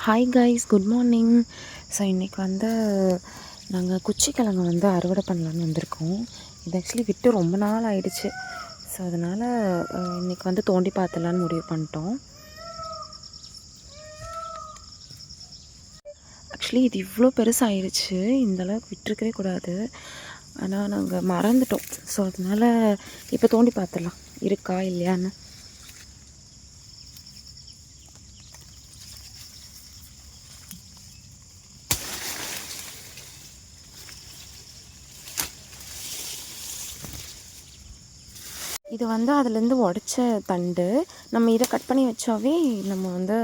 Hi guys, good morning. So இன்றைக்கி வந்து நாங்கள் குச்சிக்கிழங்கு வந்து அறுவடை பண்ணலான்னு வந்திருக்கோம். இது ஆக்சுவலி விட்டு ரொம்ப நாள் ஆயிடுச்சு. ஸோ அதனால் இன்றைக்கி வந்து தோண்டி பார்த்துலான்னு முடிவு பண்ணிட்டோம். ஆக்சுவலி இது இவ்வளோ பெருசாகிடுச்சு, இந்தளவுக்கு விட்டுருக்கவே கூடாது. ஆனால் நாங்கள் மறந்துட்டோம். ஸோ அதனால் இப்போ தோண்டி பார்த்துடலாம் இருக்கா இல்லையான்னு. இது வந்து அதுலேருந்து உடச்ச தண்டு. நம்ம இதை கட் பண்ணி வச்சாவே நம்ம வந்து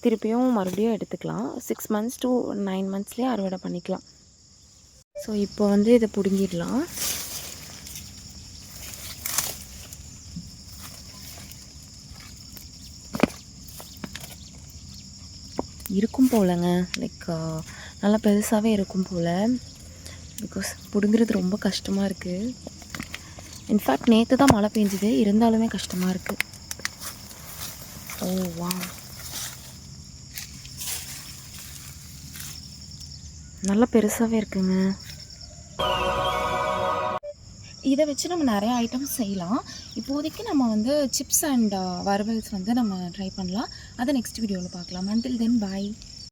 திருப்பியும் மறுபடியும் எடுத்துக்கலாம். 6 months to 9 monthsலேயே அறுவடை பண்ணிக்கலாம். ஸோ இப்போ வந்து இதை பிடுங்கிடலாம். இருக்கும் போலங்க, லைக் நல்லா பெருசாகவே இருக்கும் போல். பிகாஸ் பிடுங்குறது ரொம்ப கஷ்டமாக இருக்குது. இன்ஃபேக்ட் நேற்று தான் மழை பெஞ்சுது, இருந்தாலுமே கஷ்டமாக இருக்குது. ஓ வா, நல்லா பெருசாகவே இருக்குங்க. இதை வச்சு நம்ம நிறைய ஐட்டம்ஸ் செய்யலாம். இப்போதைக்கு நம்ம வந்து சிப்ஸ் அண்ட் வறுவல்ஸ் வந்து நம்ம ட்ரை பண்ணலாம். அதை நெக்ஸ்ட் வீடியோவில் பார்க்கலாம். அன்டில் தென் பாய்.